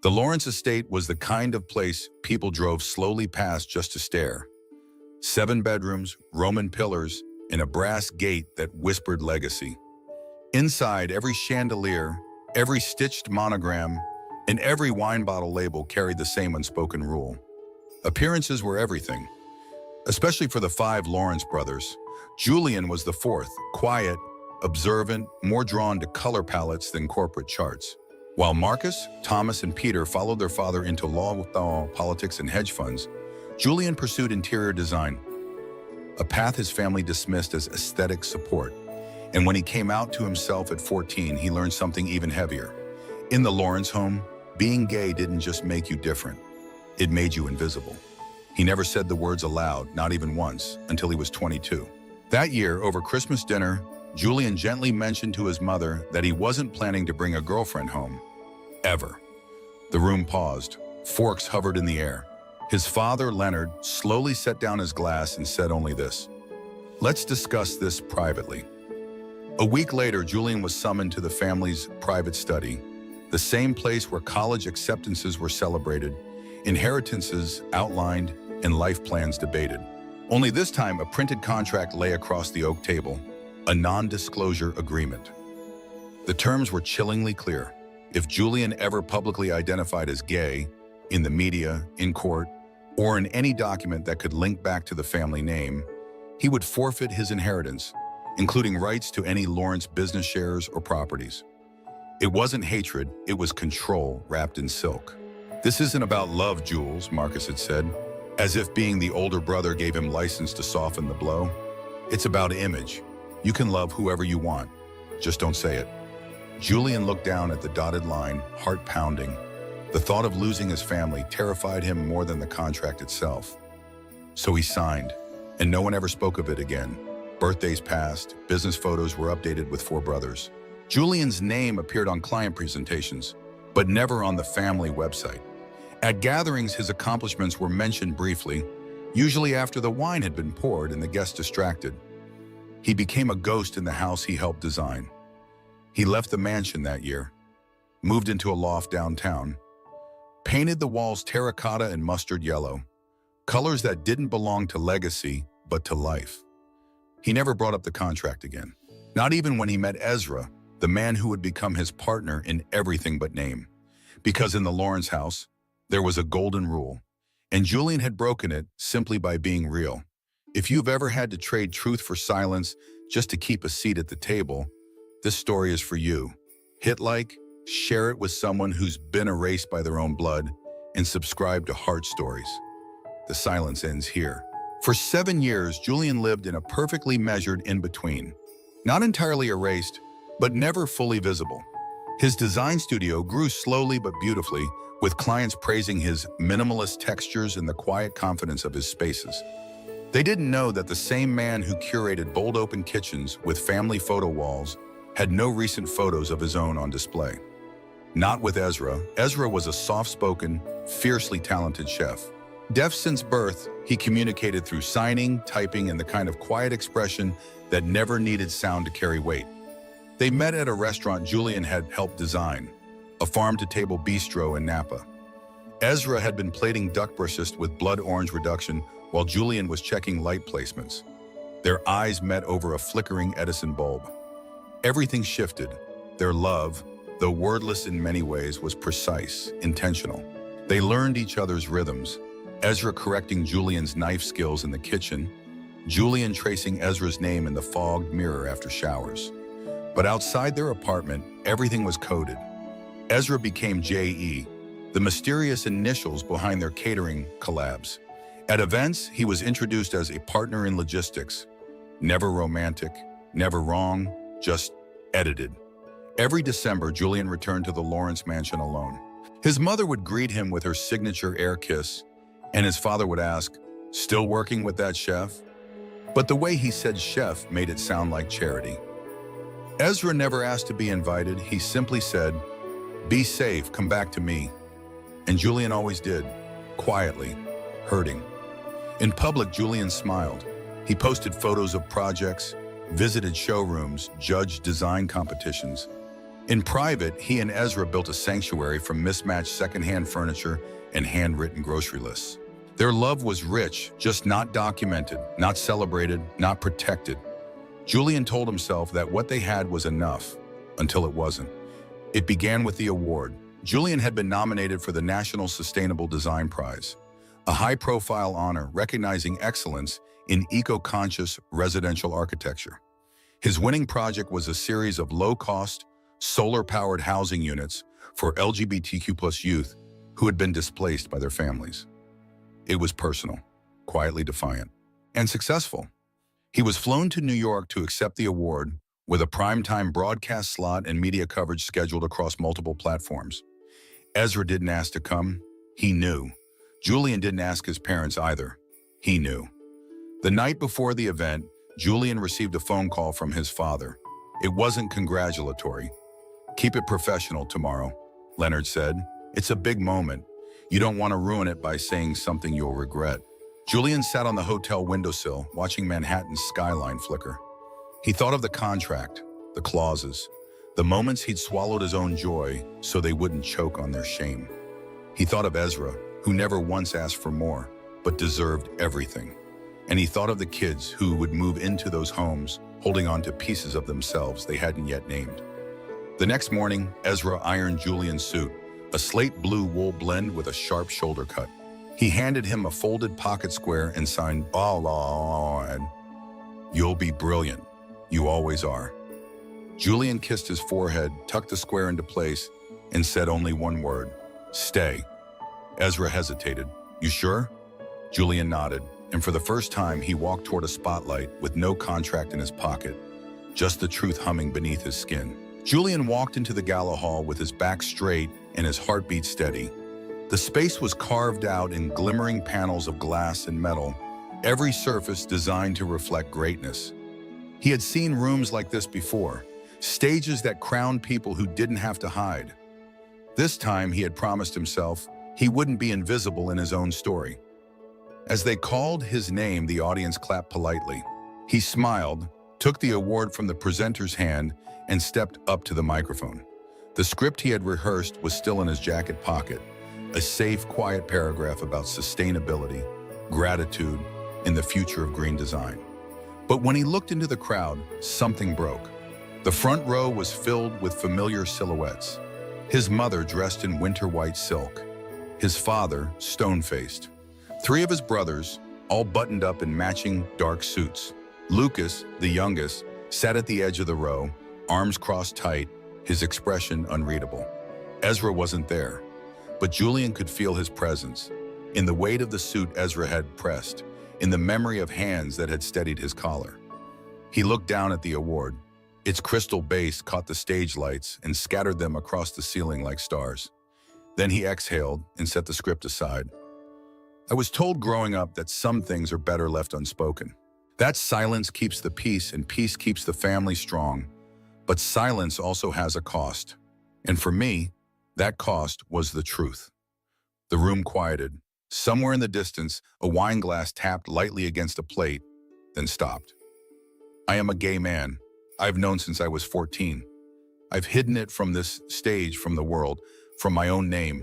The Lawrence estate was the kind of place people drove slowly past just to stare. 7 bedrooms, Roman pillars, and a brass gate that whispered legacy. Inside, every chandelier, every stitched monogram, and every wine bottle label carried the same unspoken rule. Appearances were everything, especially for the 5 Lawrence brothers. Julian was the 4th, quiet, observant, more drawn to color palettes than corporate charts. While Marcus, Thomas, and Peter followed their father into law, politics, and hedge funds, Julian pursued interior design, a path his family dismissed as aesthetic support. And when he came out to himself at 14, he learned something even heavier. In the Lawrence home, being gay didn't just make you different, it made you invisible. He never said the words aloud, not even once, until he was 22. That year, over Christmas dinner, Julian gently mentioned to his mother that he wasn't planning to bring a girlfriend home. Ever. The room paused. Forks hovered in the air. His father, Leonard, slowly set down his glass and said only this: "Let's discuss this privately." A week later, Julian was summoned to the family's private study, the same place where college acceptances were celebrated, inheritances outlined, and life plans debated. Only this time, a printed contract lay across the oak table, a non-disclosure agreement. The terms were chillingly clear. If Julian ever publicly identified as gay, in the media, in court, or in any document that could link back to the family name, he would forfeit his inheritance, including rights to any Lawrence business shares or properties. It wasn't hatred, it was control wrapped in silk. "This isn't about love, Jules," Marcus had said, as if being the older brother gave him license to soften the blow. "It's about image. You can love whoever you want, just don't say it." Julian looked down at the dotted line, heart pounding. The thought of losing his family terrified him more than the contract itself. So he signed, and no one ever spoke of it again. Birthdays passed, business photos were updated with 4 brothers. Julian's name appeared on client presentations, but never on the family website. At gatherings, his accomplishments were mentioned briefly, usually after the wine had been poured and the guests distracted. He became a ghost in the house he helped design. He left the mansion that year, moved into a loft downtown, painted the walls terracotta and mustard yellow, colors that didn't belong to legacy, but to life. He never brought up the contract again, not even when he met Ezra, the man who would become his partner in everything but name. Because in the Lawrence house, there was a golden rule, and Julian had broken it simply by being real. If you've ever had to trade truth for silence just to keep a seat at the table, this story is for you. Hit like, share it with someone who's been erased by their own blood, and subscribe to Heart Stories. The silence ends here. For 7 years, Julian lived in a perfectly measured in-between. Not entirely erased, but never fully visible. His design studio grew slowly but beautifully, with clients praising his minimalist textures and the quiet confidence of his spaces. They didn't know that the same man who curated bold open kitchens with family photo walls had no recent photos of his own on display. Not with Ezra. Ezra was a soft-spoken, fiercely talented chef. Deaf since birth, he communicated through signing, typing, and the kind of quiet expression that never needed sound to carry weight. They met at a restaurant Julian had helped design, a farm-to-table bistro in Napa. Ezra had been plating duck brisket with blood orange reduction while Julian was checking light placements. Their eyes met over a flickering Edison bulb. Everything shifted. Their love, though wordless in many ways, was precise, intentional. They learned each other's rhythms, Ezra correcting Julian's knife skills in the kitchen, Julian tracing Ezra's name in the fogged mirror after showers. But outside their apartment, everything was coded. Ezra became J.E., the mysterious initials behind their catering collabs. At events, he was introduced as a partner in logistics. Never romantic, never wrong, just edited. Every December, Julian returned to the Lawrence mansion alone. His mother would greet him with her signature air kiss, and his father would ask, "Still working with that chef?" But the way he said chef made it sound like charity. Ezra never asked to be invited. He simply said, "Be safe, come back to me." And Julian always did, quietly, hurting. In public, Julian smiled. He posted photos of projects, visited showrooms, judged design competitions. In private, he and Ezra built a sanctuary from mismatched secondhand furniture and handwritten grocery lists. Their love was rich, just not documented, not celebrated, not protected. Julian told himself that what they had was enough, until it wasn't. It began with the award. Julian had been nominated for the National Sustainable Design Prize, a high-profile honor recognizing excellence in eco-conscious residential architecture. His winning project was a series of low-cost, solar-powered housing units for LGBTQ+ youth who had been displaced by their families. It was personal, quietly defiant, and successful. He was flown to New York to accept the award with a primetime broadcast slot and media coverage scheduled across multiple platforms. Ezra didn't ask to come. He knew. Julian didn't ask his parents either. He knew. The night before the event, Julian received a phone call from his father. It wasn't congratulatory. "Keep it professional tomorrow," Leonard said. "It's a big moment. You don't want to ruin it by saying something you'll regret." Julian sat on the hotel windowsill, watching Manhattan's skyline flicker. He thought of the contract, the clauses, the moments he'd swallowed his own joy so they wouldn't choke on their shame. He thought of Ezra, who never once asked for more, but deserved everything. And he thought of the kids who would move into those homes, holding on to pieces of themselves they hadn't yet named. The next morning, Ezra ironed Julian's suit, a slate blue wool blend with a sharp shoulder cut. He handed him a folded pocket square and signed, "You'll be brilliant. You always are." Julian kissed his forehead, tucked the square into place, and said only one word, "Stay." Ezra hesitated. "You sure?" Julian nodded, and for the first time he walked toward a spotlight with no contract in his pocket, just the truth humming beneath his skin. Julian walked into the gala hall with his back straight and his heartbeat steady. The space was carved out in glimmering panels of glass and metal, every surface designed to reflect greatness. He had seen rooms like this before, stages that crowned people who didn't have to hide. This time, he had promised himself he wouldn't be invisible in his own story. As they called his name, the audience clapped politely. He smiled, took the award from the presenter's hand, and stepped up to the microphone. The script he had rehearsed was still in his jacket pocket, a safe, quiet paragraph about sustainability, gratitude, and the future of green design. But when he looked into the crowd, something broke. The front row was filled with familiar silhouettes. His mother dressed in winter white silk. His father, stone-faced. Three of his brothers, all buttoned up in matching dark suits. Lucas, the youngest, sat at the edge of the row, arms crossed tight, his expression unreadable. Ezra wasn't there, but Julian could feel his presence, in the weight of the suit Ezra had pressed, in the memory of hands that had steadied his collar. He looked down at the award. Its crystal base caught the stage lights and scattered them across the ceiling like stars. Then he exhaled and set the script aside. "I was told growing up that some things are better left unspoken. That silence keeps the peace and peace keeps the family strong. But silence also has a cost. And for me, that cost was the truth." The room quieted. Somewhere in the distance, a wine glass tapped lightly against a plate, then stopped. "I am a gay man. I've known since I was 14. I've hidden it from this stage, from the world, from my own name,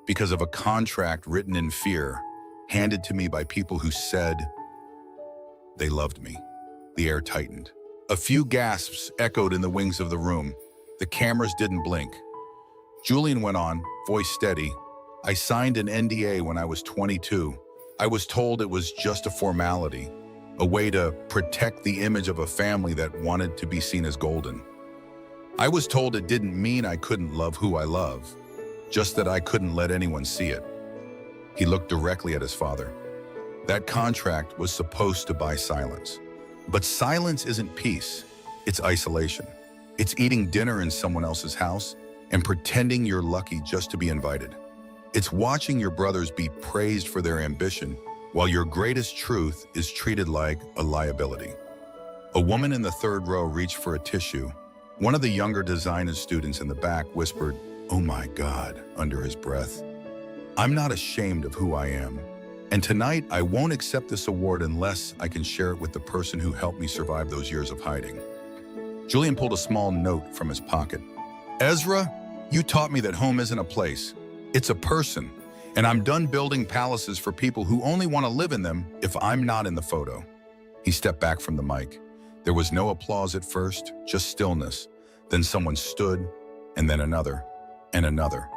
because of a contract written in fear, handed to me by people who said they loved me." The air tightened. A few gasps echoed in the wings of the room. The cameras didn't blink. Julian went on, voice steady. "I signed an NDA when I was 22. I was told it was just a formality, a way to protect the image of a family that wanted to be seen as golden. I was told it didn't mean I couldn't love who I love, just that I couldn't let anyone see it." He looked directly at his father. That contract was supposed to buy silence. But silence isn't peace, it's isolation. It's eating dinner in someone else's house and pretending you're lucky just to be invited. It's watching your brothers be praised for their ambition while your greatest truth is treated like a liability. A woman in the third row reached for a tissue. One of the younger design students in the back whispered, "Oh my God," under his breath. "I'm not ashamed of who I am. And tonight, I won't accept this award unless I can share it with the person who helped me survive those years of hiding." Julian pulled a small note from his pocket. Ezra, you taught me that home isn't a place. It's a person. And I'm done building palaces for people who only want to live in them if I'm not in the photo. He stepped back from the mic. There was no applause at first, just stillness. Then someone stood, and then another, and another.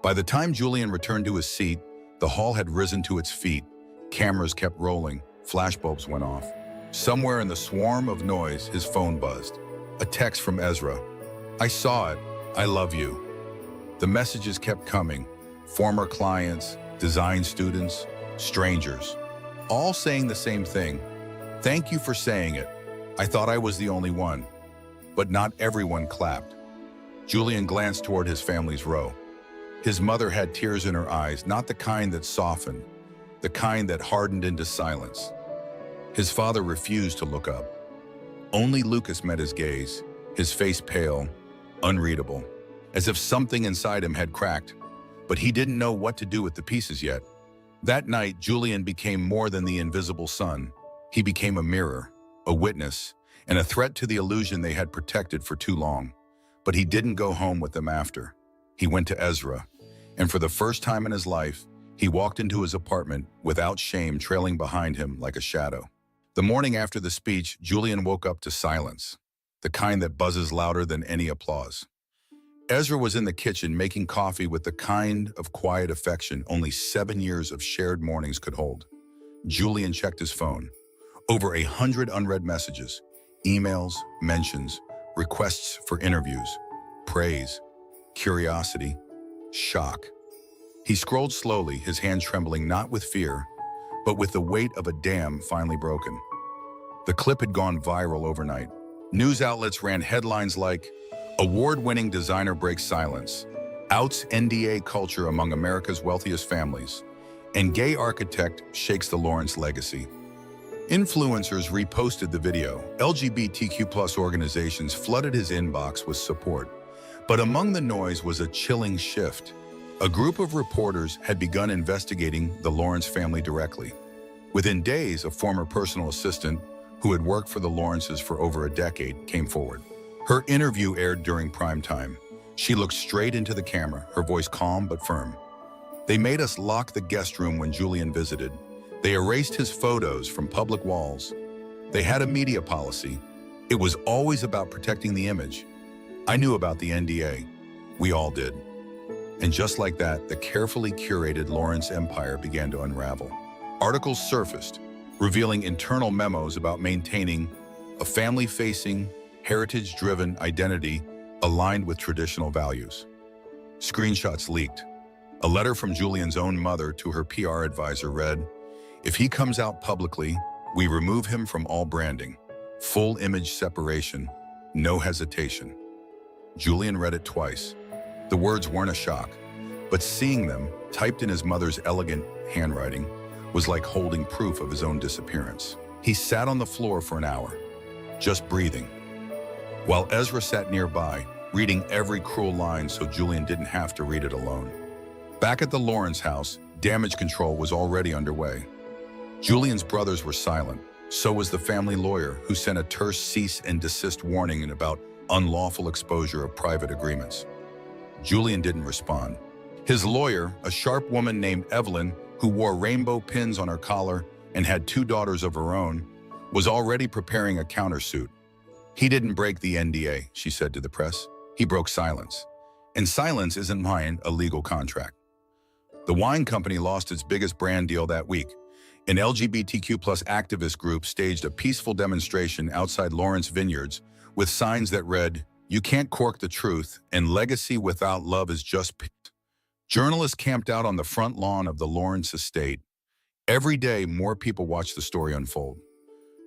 By the time Julian returned to his seat, the hall had risen to its feet. Cameras kept rolling, flashbulbs went off. Somewhere in the swarm of noise, his phone buzzed. A text from Ezra. I saw it. I love you. The messages kept coming. Former clients, design students, strangers, all saying the same thing. Thank you for saying it. I thought I was the only one. But not everyone clapped. Julian glanced toward his family's row. His mother had tears in her eyes, not the kind that softened, the kind that hardened into silence. His father refused to look up. Only Lucas met his gaze, his face pale, unreadable, as if something inside him had cracked, but he didn't know what to do with the pieces yet. That night, Julian became more than the invisible son. He became a mirror, a witness, and a threat to the illusion they had protected for too long. But he didn't go home with them after. He went to Ezra, and for the first time in his life, he walked into his apartment without shame trailing behind him like a shadow. The morning after the speech, Julian woke up to silence, the kind that buzzes louder than any applause. Ezra was in the kitchen making coffee with the kind of quiet affection only 7 years of shared mornings could hold. Julian checked his phone. Over 100 unread messages, emails, mentions, requests for interviews, praise, curiosity, shock. He scrolled slowly, his hand trembling not with fear, but with the weight of a dam finally broken. The clip had gone viral overnight. News outlets ran headlines like, "Award-winning designer breaks silence," "Outs NDA culture among America's wealthiest families," and "Gay architect shakes the Lawrence legacy." Influencers reposted the video. LGBTQ+ organizations flooded his inbox with support. But among the noise was a chilling shift. A group of reporters had begun investigating the Lawrence family directly. Within days, a former personal assistant who had worked for the Lawrences for over a decade came forward. Her interview aired during prime time. She looked straight into the camera, her voice calm but firm. "They made us lock the guest room when Julian visited. They erased his photos from public walls. They had a media policy. It was always about protecting the image. I knew about the NDA. We all did." And just like that, the carefully curated Lawrence empire began to unravel. Articles surfaced, revealing internal memos about maintaining a family-facing, heritage-driven identity aligned with traditional values. Screenshots leaked. A letter from Julian's own mother to her PR advisor read, "If he comes out publicly, we remove him from all branding. Full image separation, no hesitation." Julian read it twice. The words weren't a shock, but seeing them, typed in his mother's elegant handwriting, was like holding proof of his own disappearance. He sat on the floor for an hour, just breathing, while Ezra sat nearby, reading every cruel line so Julian didn't have to read it alone. Back at the Lawrence house, damage control was already underway. Julian's brothers were silent. So was the family lawyer, who sent a terse cease and desist warning about unlawful exposure of private agreements. Julian didn't respond. His lawyer, a sharp woman named Evelyn, who wore rainbow pins on her collar and had 2 daughters of her own, was already preparing a countersuit. "He didn't break the NDA," she said to the press. "He broke silence. And silence isn't mine, a legal contract." The wine company lost its biggest brand deal that week. An LGBTQ+ activist group staged a peaceful demonstration outside Lawrence Vineyards with signs that read, "You can't cork the truth, and legacy without love is just p." Journalists camped out on the front lawn of the Lawrence estate. Every day, more people watched the story unfold.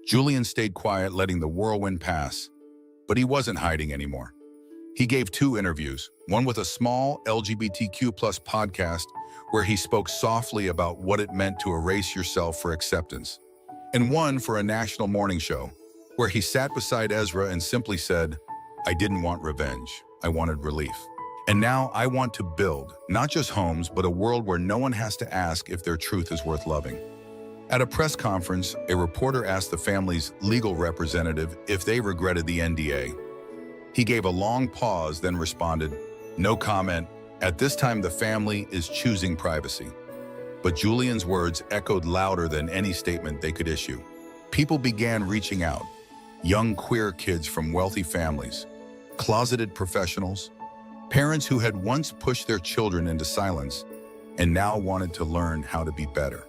Julian stayed quiet, letting the whirlwind pass. But he wasn't hiding anymore. He gave 2 interviews, one with a small LGBTQ+ podcast where he spoke softly about what it meant to erase yourself for acceptance, and one for a national morning show where he sat beside Ezra and simply said, "I didn't want revenge, I wanted relief. And now I want to build, not just homes, but a world where no one has to ask if their truth is worth loving." At a press conference, a reporter asked the family's legal representative if they regretted the NDA. He gave a long pause, then responded, "No comment. At this time, the family is choosing privacy." But Julian's words echoed louder than any statement they could issue. People began reaching out. Young queer kids from wealthy families, closeted professionals, parents who had once pushed their children into silence and now wanted to learn how to be better.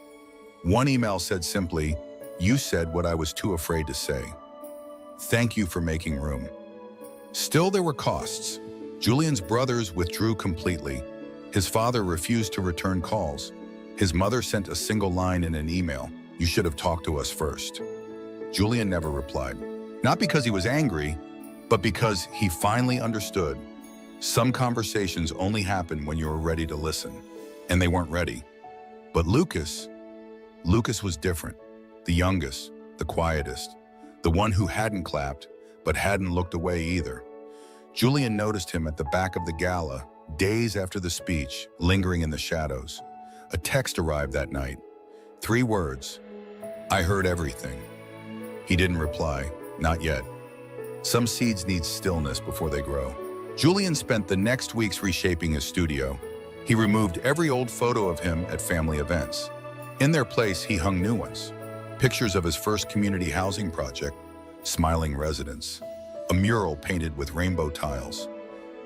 One email said simply, "You said what I was too afraid to say. Thank you for making room." Still, there were costs. Julian's brothers withdrew completely. His father refused to return calls. His mother sent a single line in an email, "You should have talked to us first." Julian never replied. Not because he was angry, but because he finally understood. Some conversations only happen when you are ready to listen, and they weren't ready. But Lucas was different. The youngest, the quietest, the one who hadn't clapped, but hadn't looked away either. Julian noticed him at the back of the gala, days after the speech, lingering in the shadows. A text arrived that night. 3 words, "I heard everything." He didn't reply, not yet. Some seeds need stillness before they grow. Julian spent the next weeks reshaping his studio. He removed every old photo of him at family events. In their place, he hung new ones. Pictures of his first community housing project, Smiling Residents. A mural painted with rainbow tiles.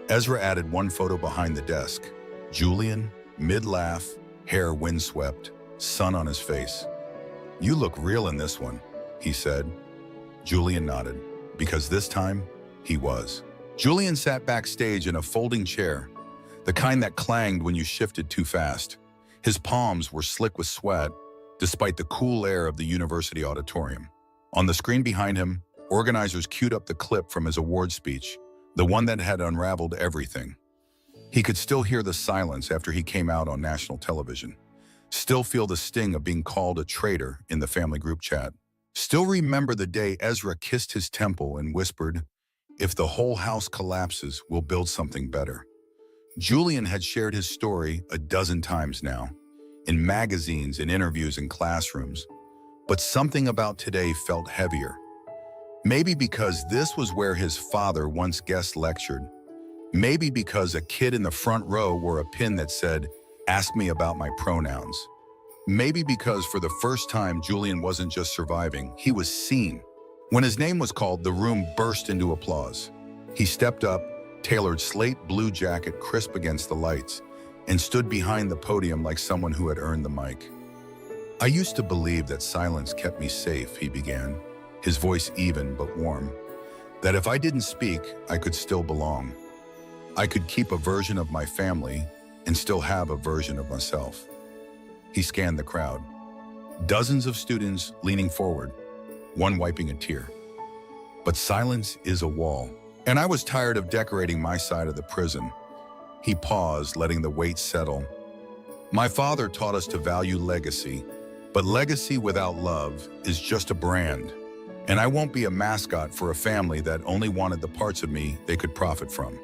Ezra added one photo behind the desk. Julian, mid-laugh, hair windswept, sun on his face. "You look real in this one," he said. Julian nodded, because this time, he was. Julian sat backstage in a folding chair, the kind that clanged when you shifted too fast. His palms were slick with sweat, despite the cool air of the university auditorium. On the screen behind him, organizers queued up the clip from his award speech, the one that had unraveled everything. He could still hear the silence after he came out on national television. Still feel the sting of being called a traitor in the family group chat. Still remember the day Ezra kissed his temple and whispered, "If the whole house collapses, we'll build something better." Julian had shared his story a dozen times now, in magazines, in interviews, in classrooms. But something about today felt heavier. Maybe because this was where his father once guest lectured. Maybe because a kid in the front row wore a pin that said, "Ask me about my pronouns." Maybe because for the first time, Julian wasn't just surviving, he was seen. When his name was called, the room burst into applause. He stepped up, tailored slate blue jacket crisp against the lights, and stood behind the podium like someone who had earned the mic. "I used to believe that silence kept me safe," he began, his voice even but warm. "That if I didn't speak, I could still belong. I could keep a version of my family and still have a version of myself." He scanned the crowd. Dozens of students leaning forward, one wiping a tear. But silence is a wall, and I was tired of decorating my side of the prison. He paused, letting the weight settle. "My father taught us to value legacy, but legacy without love is just a brand. And I won't be a mascot for a family that only wanted the parts of me they could profit from."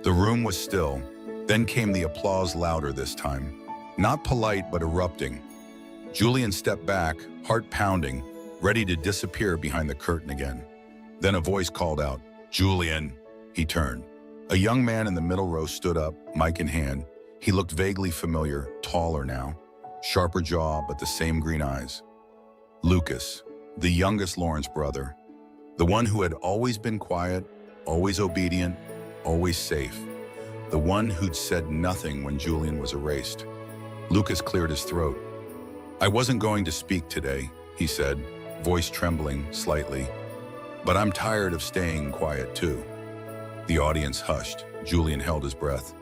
The room was still. Then came the applause, louder this time. Not polite, but erupting. Julian stepped back, heart pounding, ready to disappear behind the curtain again. Then a voice called out, "Julian." He turned. A young man in the middle row stood up, mic in hand. He looked vaguely familiar, taller now, sharper jaw, but the same green eyes. Lucas, the youngest Lawrence brother, the one who had always been quiet, always obedient, always safe, the one who'd said nothing when Julian was erased. Lucas cleared his throat. "I wasn't going to speak today," he said, voice trembling slightly. "But I'm tired of staying quiet too." The audience hushed. Julian held his breath.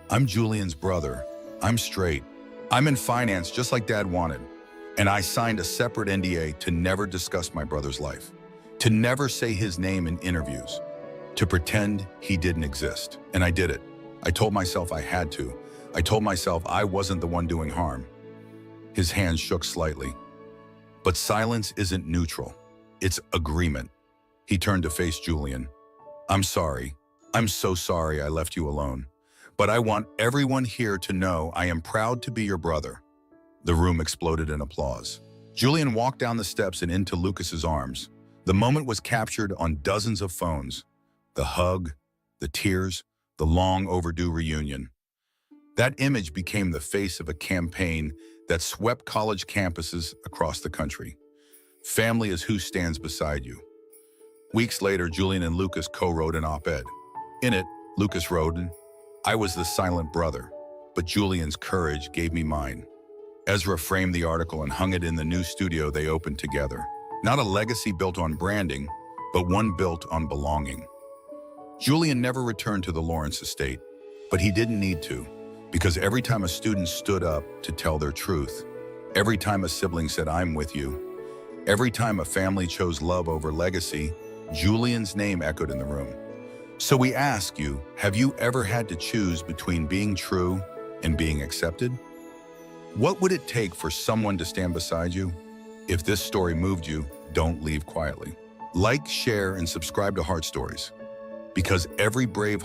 "I'm Julian's brother. I'm straight. I'm in finance just like Dad wanted. And I signed a separate NDA to never discuss my brother's life, to never say his name in interviews, to pretend he didn't exist. And I did it. I told myself I had to. I told myself I wasn't the one doing harm." His hand shook slightly. "But silence isn't neutral. It's agreement." He turned to face Julian. "I'm sorry. I'm so sorry I left you alone. But I want everyone here to know I am proud to be your brother." The room exploded in applause. Julian walked down the steps and into Lucas's arms. The moment was captured on dozens of phones. The hug, the tears, the long overdue reunion. That image became the face of a campaign that swept college campuses across the country. Family is who stands beside you. Weeks later, Julian and Lucas co-wrote an op-ed. In it, Lucas wrote, "I was the silent brother, but Julian's courage gave me mine." Ezra framed the article and hung it in the new studio they opened together. Not a legacy built on branding, but one built on belonging. Julian never returned to the Lawrence estate, but he didn't need to, because every time a student stood up to tell their truth, every time a sibling said, "I'm with you," every time a family chose love over legacy, Julian's name echoed in the room. So we ask you, have you ever had to choose between being true and being accepted? What would it take for someone to stand beside you? If this story moved you, don't leave quietly. Like, share, and subscribe to Heart Stories, because every brave